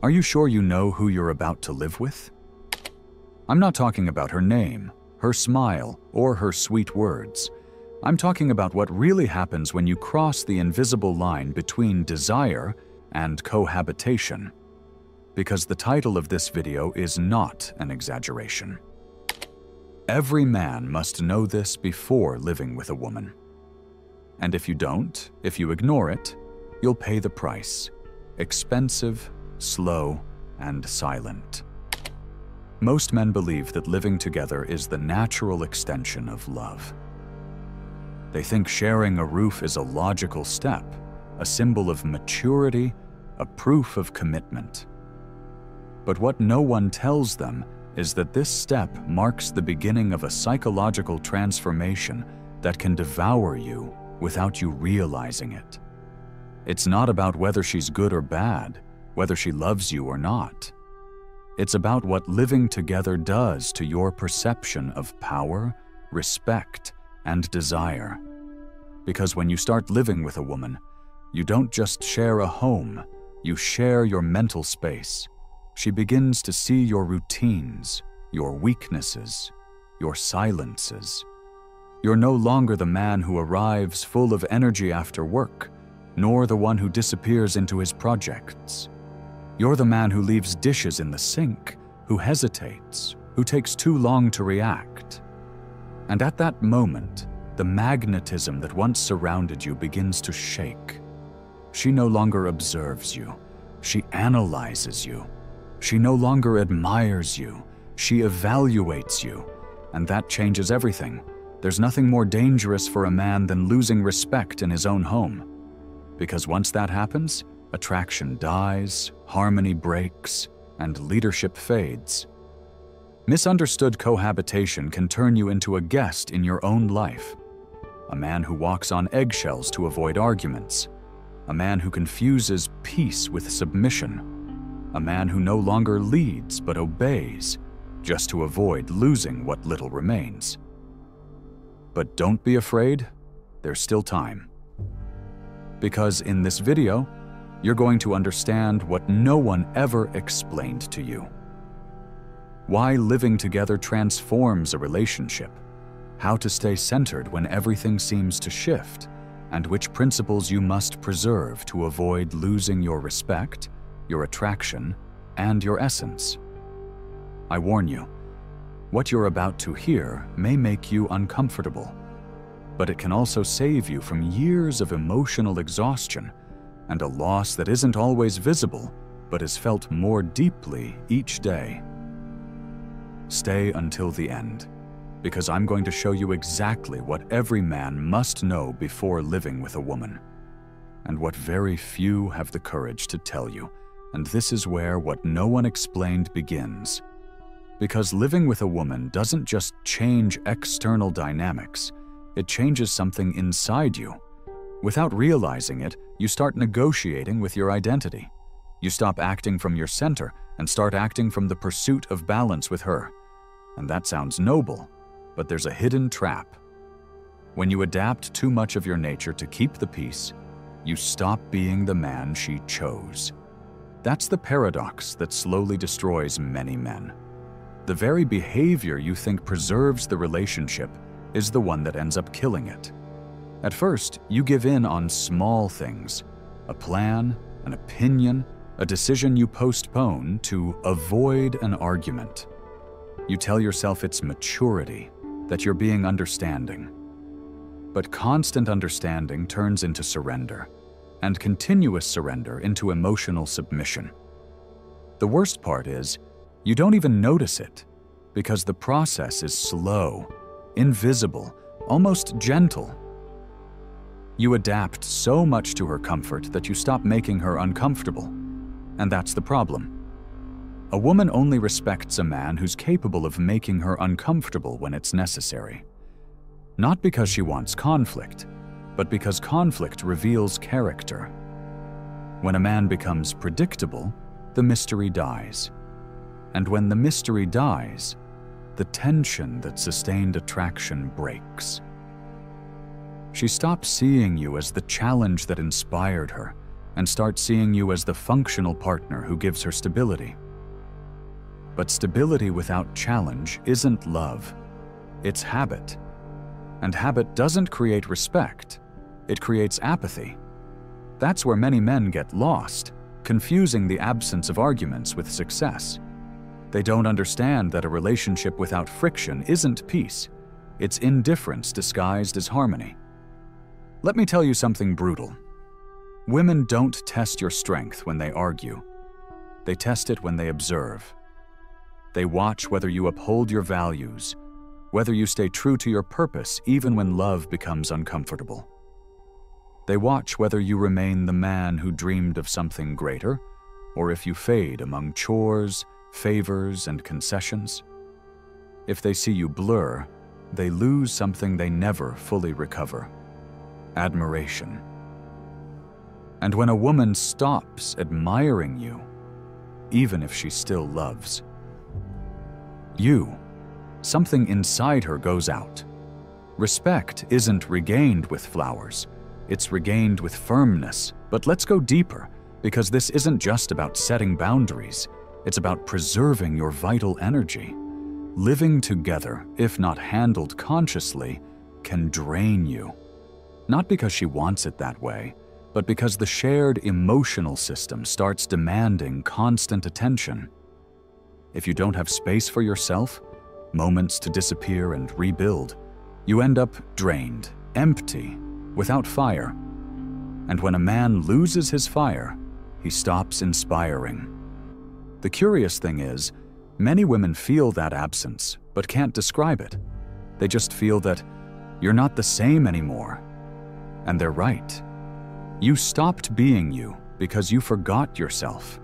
Are you sure you know who you're about to live with? I'm not talking about her name, her smile, or her sweet words. I'm talking about what really happens when you cross the invisible line between desire and cohabitation. Because the title of this video is not an exaggeration. Every man must know this before living with a woman. And if you don't, if you ignore it, you'll pay the price. Expensive, slow, and silent. Most men believe that living together is the natural extension of love. They think sharing a roof is a logical step, a symbol of maturity, a proof of commitment. But what no one tells them is that this step marks the beginning of a psychological transformation that can devour you without you realizing it. It's not about whether she's good or bad, whether she loves you or not. It's about what living together does to your perception of power, respect, and desire. Because when you start living with a woman, you don't just share a home, you share your mental space. She begins to see your routines, your weaknesses, your silences. You're no longer the man who arrives full of energy after work, nor the one who disappears into his projects. You're the man who leaves dishes in the sink, who hesitates, who takes too long to react. And at that moment, the magnetism that once surrounded you begins to shake. She no longer observes you, she analyzes you. She no longer admires you, she evaluates you. And that changes everything. There's nothing more dangerous for a man than losing respect in his own home. Because once that happens, attraction dies, harmony breaks, and leadership fades. Misunderstood cohabitation can turn you into a guest in your own life. A man who walks on eggshells to avoid arguments. A man who confuses peace with submission. A man who no longer leads but obeys, just to avoid losing what little remains. But don't be afraid, there's still time. Because in this video, you're going to understand what no one ever explained to you. Why living together transforms a relationship, how to stay centered when everything seems to shift, and which principles you must preserve to avoid losing your respect, your attraction, and your essence. I warn you, what you're about to hear may make you uncomfortable, but it can also save you from years of emotional exhaustion and a loss that isn't always visible, but is felt more deeply each day. Stay until the end, because I'm going to show you exactly what every man must know before living with a woman, and what very few have the courage to tell you. And this is where what no one explained begins. Because living with a woman doesn't just change external dynamics, it changes something inside you. Without realizing it, you start negotiating with your identity. You stop acting from your center and start acting from the pursuit of balance with her. And that sounds noble, but there's a hidden trap. When you adapt too much of your nature to keep the peace, you stop being the man she chose. That's the paradox that slowly destroys many men. The very behavior you think preserves the relationship is the one that ends up killing it. At first, you give in on small things, a plan, an opinion, a decision you postpone to avoid an argument. You tell yourself it's maturity, that you're being understanding. But constant understanding turns into surrender, and continuous surrender into emotional submission. The worst part is, you don't even notice it, because the process is slow, invisible, almost gentle. You adapt so much to her comfort that you stop making her uncomfortable, and that's the problem. A woman only respects a man who's capable of making her uncomfortable when it's necessary. Not because she wants conflict, but because conflict reveals character. When a man becomes predictable, the mystery dies. And when the mystery dies, the tension that sustained attraction breaks. She stops seeing you as the challenge that inspired her and start seeing you as the functional partner who gives her stability. But stability without challenge isn't love. It's habit. And habit doesn't create respect. It creates apathy. That's where many men get lost, confusing the absence of arguments with success. They don't understand that a relationship without friction isn't peace. It's indifference disguised as harmony. Let me tell you something brutal. Women don't test your strength when they argue. They test it when they observe. They watch whether you uphold your values, whether you stay true to your purpose even when love becomes uncomfortable. They watch whether you remain the man who dreamed of something greater, or if you fade among chores, favors, and concessions. If they see you blur, they lose something they never fully recover: admiration. And when a woman stops admiring you, even if she still loves you, something inside her goes out. Respect isn't regained with flowers. It's regained with firmness. But let's go deeper, because this isn't just about setting boundaries. It's about preserving your vital energy. Living together, if not handled consciously, can drain you. Not because she wants it that way, but because the shared emotional system starts demanding constant attention. If you don't have space for yourself, moments to disappear and rebuild, you end up drained, empty, without fire. And when a man loses his fire, he stops inspiring. The curious thing is, many women feel that absence, but can't describe it. They just feel that you're not the same anymore. And they're right. You stopped being you because you forgot yourself.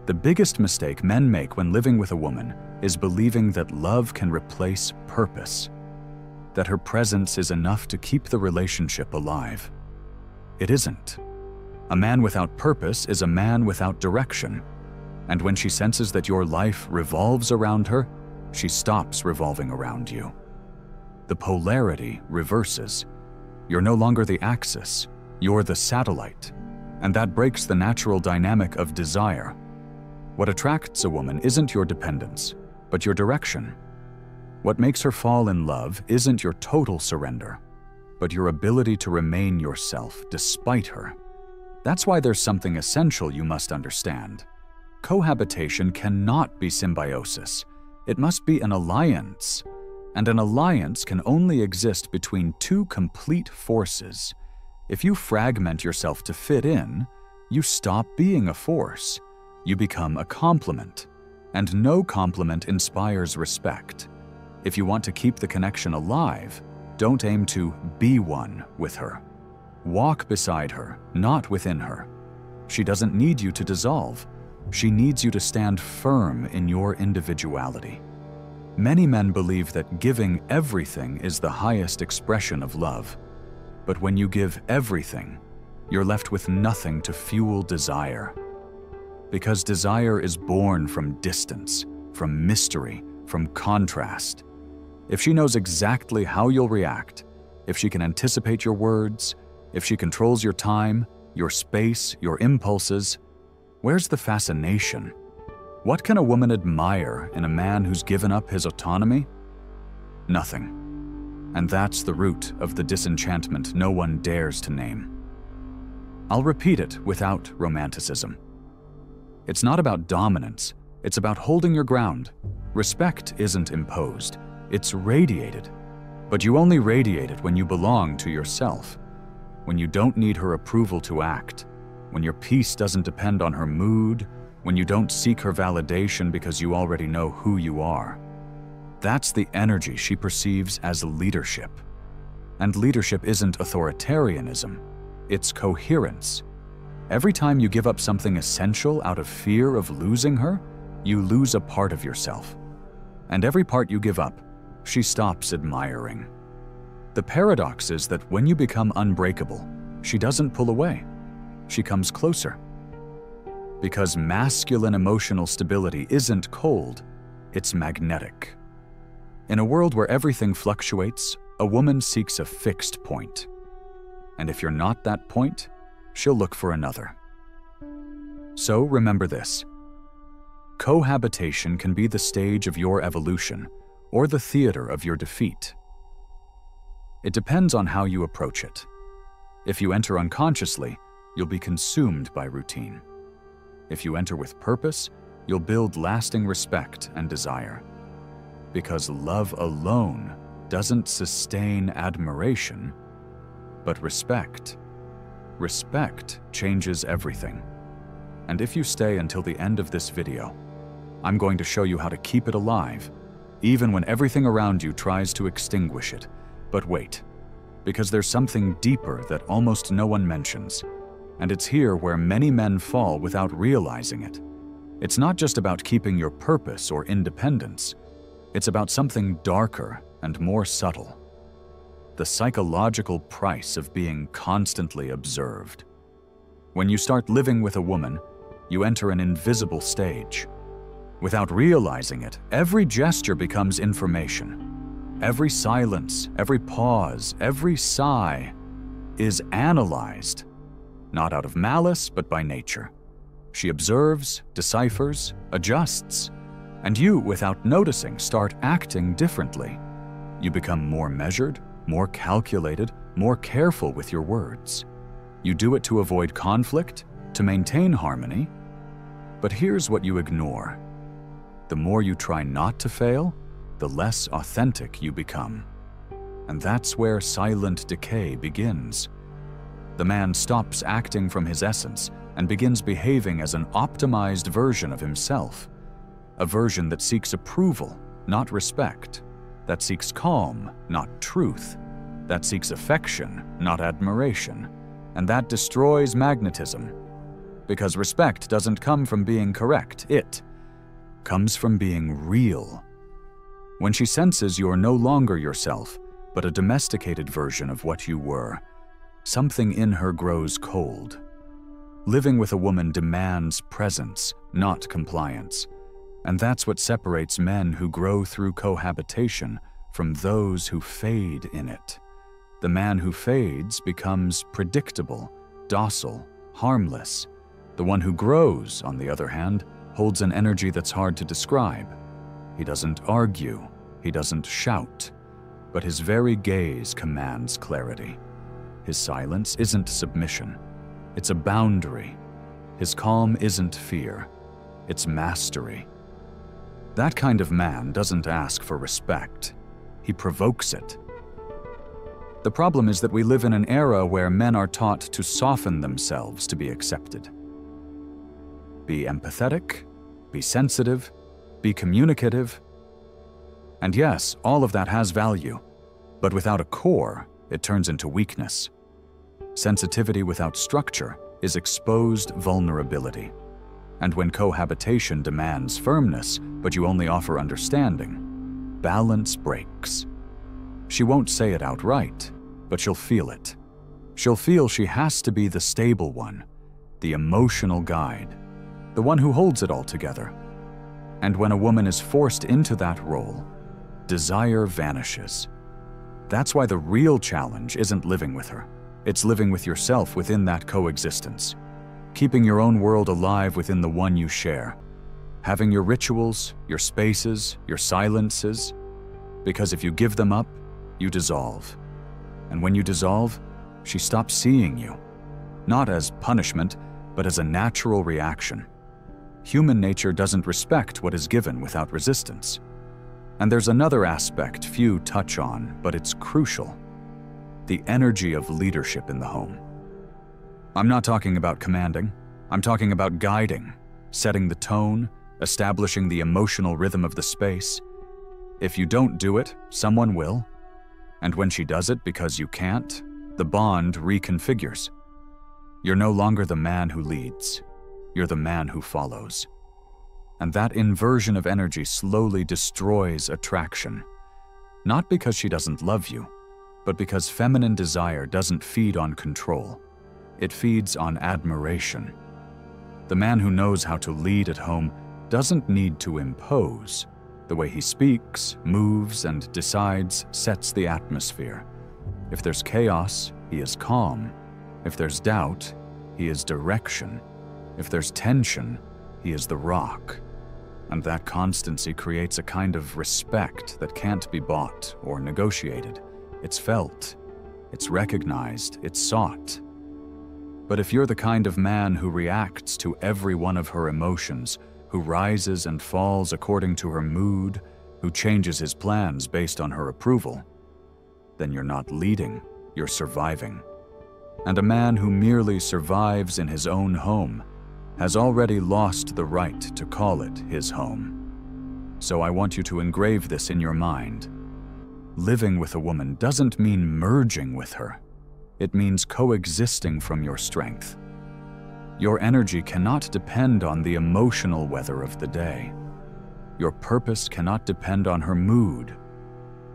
The biggest mistake men make when living with a woman is believing that love can replace purpose, that her presence is enough to keep the relationship alive. It isn't. A man without purpose is a man without direction, and when she senses that your life revolves around her, she stops revolving around you. The polarity reverses. You're no longer the axis, you're the satellite, and that breaks the natural dynamic of desire. What attracts a woman isn't your dependence, but your direction. What makes her fall in love isn't your total surrender, but your ability to remain yourself despite her. That's why there's something essential you must understand. Cohabitation cannot be symbiosis. It must be an alliance. And an alliance can only exist between two complete forces. If you fragment yourself to fit in, you stop being a force. You become a complement. And no complement inspires respect. If you want to keep the connection alive, don't aim to be one with her. Walk beside her, not within her. She doesn't need you to dissolve. She needs you to stand firm in your individuality. Many men believe that giving everything is the highest expression of love. But when you give everything, you're left with nothing to fuel desire. Because desire is born from distance, from mystery, from contrast. If she knows exactly how you'll react, if she can anticipate your words, if she controls your time, your space, your impulses, where's the fascination? What can a woman admire in a man who's given up his autonomy? Nothing. And that's the root of the disenchantment no one dares to name. I'll repeat it without romanticism. It's not about dominance, it's about holding your ground. Respect isn't imposed, it's radiated. But you only radiate it when you belong to yourself, when you don't need her approval to act, when your peace doesn't depend on her mood, when you don't seek her validation because you already know who you are. That's the energy she perceives as leadership. And leadership isn't authoritarianism, it's coherence. Every time you give up something essential out of fear of losing her, you lose a part of yourself. And every part you give up, she stops admiring. The paradox is that when you become unbreakable, she doesn't pull away. She comes closer. Because masculine emotional stability isn't cold, it's magnetic. In a world where everything fluctuates, a woman seeks a fixed point. And if you're not that point, she'll look for another. So remember this. Cohabitation can be the stage of your evolution or the theater of your defeat. It depends on how you approach it. If you enter unconsciously, you'll be consumed by routine. If you enter with purpose, you'll build lasting respect and desire. Because love alone doesn't sustain admiration, but respect. Respect changes everything. And if you stay until the end of this video, I'm going to show you how to keep it alive, even when everything around you tries to extinguish it. But wait, because there's something deeper that almost no one mentions, and it's here where many men fall without realizing it. It's not just about keeping your purpose or independence. It's about something darker and more subtle. The psychological price of being constantly observed. When you start living with a woman, you enter an invisible stage. Without realizing it, every gesture becomes information. Every silence, every pause, every sigh is analyzed, not out of malice, but by nature. She observes, deciphers, adjusts, and you, without noticing, start acting differently. You become more measured, more calculated, more careful with your words. You do it to avoid conflict, to maintain harmony. But here's what you ignore. The more you try not to fail, the less authentic you become. And that's where silent decay begins. The man stops acting from his essence and begins behaving as an optimized version of himself. A version that seeks approval, not respect. That seeks calm, not truth. That seeks affection, not admiration. And that destroys magnetism. Because respect doesn't come from being correct, it comes from being real. When she senses you're no longer yourself, but a domesticated version of what you were, something in her grows cold. Living with a woman demands presence, not compliance. And that's what separates men who grow through cohabitation from those who fade in it. The man who fades becomes predictable, docile, harmless. The one who grows, on the other hand, holds an energy that's hard to describe. He doesn't argue, he doesn't shout, but his very gaze commands clarity. His silence isn't submission, it's a boundary. His calm isn't fear, it's mastery. That kind of man doesn't ask for respect, he provokes it. The problem is that we live in an era where men are taught to soften themselves to be accepted. Be empathetic, be sensitive, be communicative. And yes, all of that has value, but without a core, it turns into weakness. Sensitivity without structure is exposed vulnerability. And when cohabitation demands firmness, but you only offer understanding, balance breaks. She won't say it outright, but she'll feel it. She'll feel she has to be the stable one, the emotional guide, the one who holds it all together. And when a woman is forced into that role, desire vanishes. That's why the real challenge isn't living with her. It's living with yourself within that coexistence. Keeping your own world alive within the one you share. Having your rituals, your spaces, your silences. Because if you give them up, you dissolve. And when you dissolve, she stops seeing you. Not as punishment, but as a natural reaction. Human nature doesn't respect what is given without resistance. And there's another aspect few touch on, but it's crucial. The energy of leadership in the home. I'm not talking about commanding. I'm talking about guiding, setting the tone, establishing the emotional rhythm of the space. If you don't do it, someone will. And when she does it because you can't, the bond reconfigures. You're no longer the man who leads. You're the man who follows. And that inversion of energy slowly destroys attraction. Not because she doesn't love you, but because feminine desire doesn't feed on control. It feeds on admiration. The man who knows how to lead at home doesn't need to impose. The way he speaks, moves, and decides sets the atmosphere. If there's chaos, he is calm. If there's doubt, he is direction. If there's tension, he is the rock. And that constancy creates a kind of respect that can't be bought or negotiated. It's felt, it's recognized, it's sought. But if you're the kind of man who reacts to every one of her emotions, who rises and falls according to her mood, who changes his plans based on her approval, then you're not leading, you're surviving. And a man who merely survives in his own home has already lost the right to call it his home. So I want you to engrave this in your mind. Living with a woman doesn't mean merging with her. It means coexisting from your strength. Your energy cannot depend on the emotional weather of the day. Your purpose cannot depend on her mood.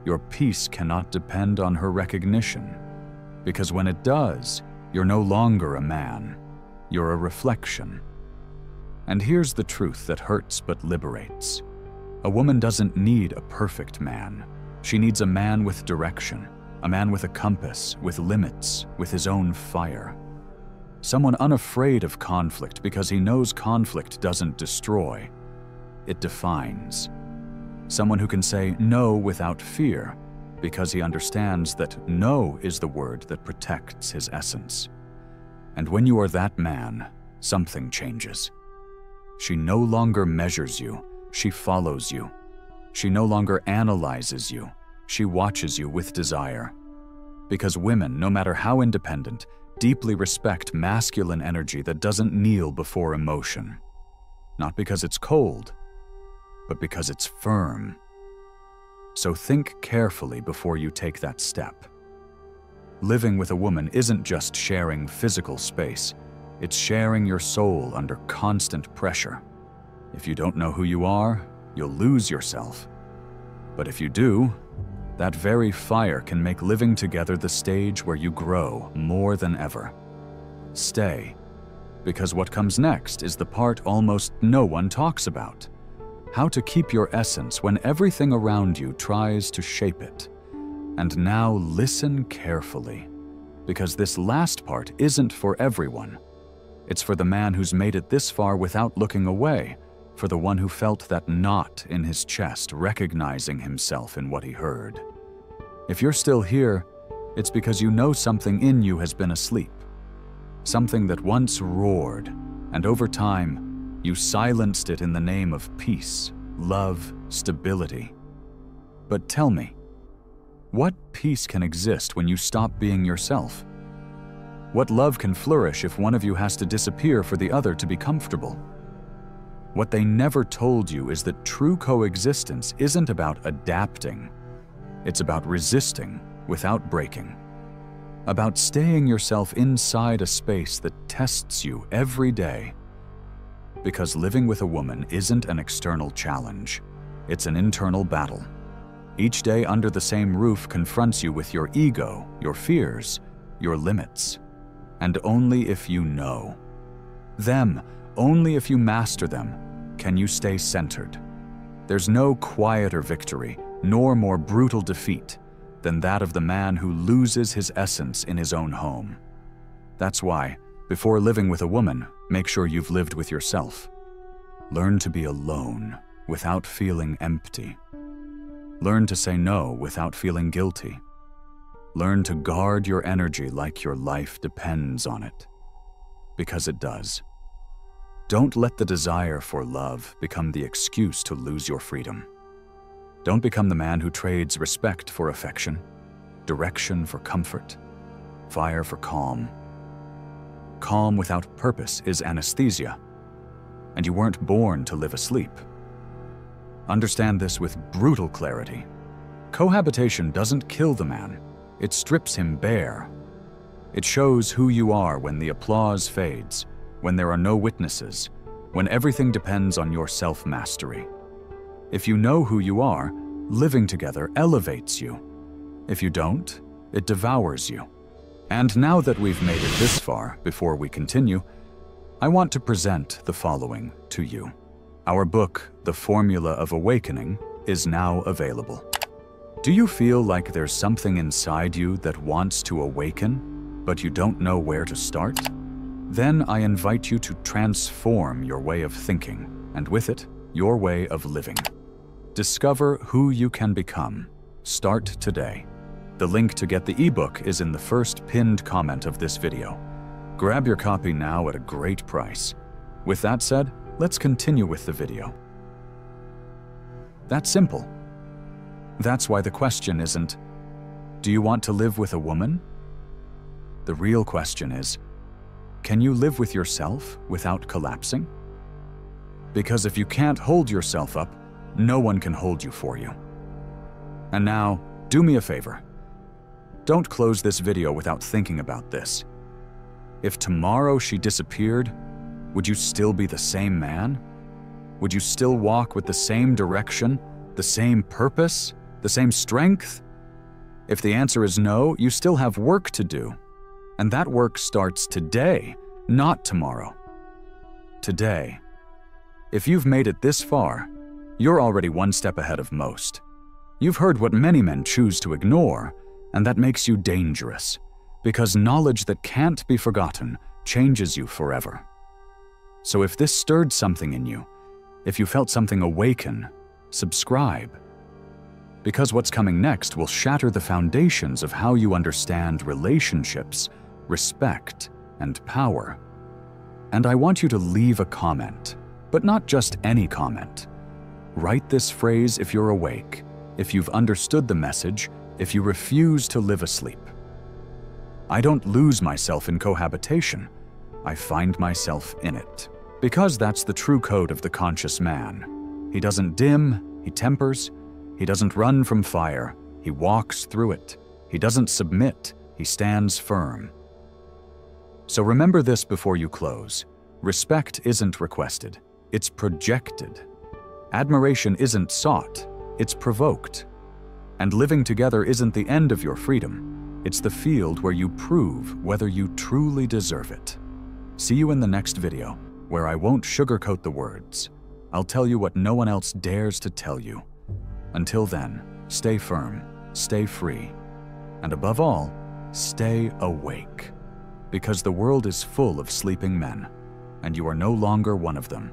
Your peace cannot depend on her recognition. Because when it does, you're no longer a man. You're a reflection. And here's the truth that hurts but liberates. A woman doesn't need a perfect man. She needs a man with direction, a man with a compass, with limits, with his own fire. Someone unafraid of conflict because he knows conflict doesn't destroy, it defines. Someone who can say no without fear because he understands that no is the word that protects his essence. And when you are that man, something changes. She no longer measures you, she follows you. She no longer analyzes you, she watches you with desire. Because women, no matter how independent, deeply respect masculine energy that doesn't kneel before emotion. Not because it's cold, but because it's firm. So think carefully before you take that step. Living with a woman isn't just sharing physical space, it's sharing your soul under constant pressure. If you don't know who you are, you'll lose yourself. But if you do, that very fire can make living together the stage where you grow more than ever. Stay, because what comes next is the part almost no one talks about. How to keep your essence when everything around you tries to shape it. And now listen carefully, because this last part isn't for everyone. It's for the man who's made it this far without looking away, for the one who felt that knot in his chest, recognizing himself in what he heard. If you're still here, it's because you know something in you has been asleep. Something that once roared, and over time, you silenced it in the name of peace, love, stability. But tell me, what peace can exist when you stop being yourself? What love can flourish if one of you has to disappear for the other to be comfortable? What they never told you is that true coexistence isn't about adapting. It's about resisting without breaking. About staying yourself inside a space that tests you every day. Because living with a woman isn't an external challenge. It's an internal battle. Each day under the same roof confronts you with your ego, your fears, your limits. And only if you know them, only if you master them, can you stay centered. There's no quieter victory, nor more brutal defeat than that of the man who loses his essence in his own home. That's why, before living with a woman, make sure you've lived with yourself. Learn to be alone without feeling empty. Learn to say no without feeling guilty. Learn to guard your energy like your life depends on it. Because it does. Don't let the desire for love become the excuse to lose your freedom. Don't become the man who trades respect for affection, direction for comfort, fire for calm. Calm without purpose is anesthesia, and you weren't born to live asleep. Understand this with brutal clarity. Cohabitation doesn't kill the man, it strips him bare. It shows who you are when the applause fades, when there are no witnesses, when everything depends on your self-mastery. If you know who you are, living together elevates you. If you don't, it devours you. And now that we've made it this far, before we continue, I want to present the following to you. Our book, The Formula of Awakening, is now available. Do you feel like there's something inside you that wants to awaken, but you don't know where to start? Then I invite you to transform your way of thinking, and with it, your way of living. Discover who you can become. Start today. The link to get the ebook is in the first pinned comment of this video. Grab your copy now at a great price. With that said, let's continue with the video. That's simple. That's why the question isn't, do you want to live with a woman? The real question is, can you live with yourself without collapsing? Because if you can't hold yourself up, no one can hold you for you. And now, do me a favor. Don't close this video without thinking about this. If tomorrow she disappeared, would you still be the same man? Would you still walk with the same direction, the same purpose, the same strength? If the answer is no, you still have work to do. And that work starts today, not tomorrow. Today. If you've made it this far, you're already one step ahead of most. You've heard what many men choose to ignore, and that makes you dangerous, because knowledge that can't be forgotten changes you forever. So if this stirred something in you, if you felt something awaken, subscribe. Because what's coming next will shatter the foundations of how you understand relationships, respect, and power. And I want you to leave a comment, but not just any comment. Write this phrase if you're awake, if you've understood the message, if you refuse to live asleep. I don't lose myself in cohabitation. I find myself in it. Because that's the true code of the conscious man. He doesn't dim, he tempers. He doesn't run from fire, he walks through it. He doesn't submit, he stands firm. So remember this before you close. Respect isn't requested, it's projected. Admiration isn't sought, it's provoked. And living together isn't the end of your freedom. It's the field where you prove whether you truly deserve it. See you in the next video, where I won't sugarcoat the words. I'll tell you what no one else dares to tell you. Until then, stay firm, stay free, and above all, stay awake. Because the world is full of sleeping men, and you are no longer one of them.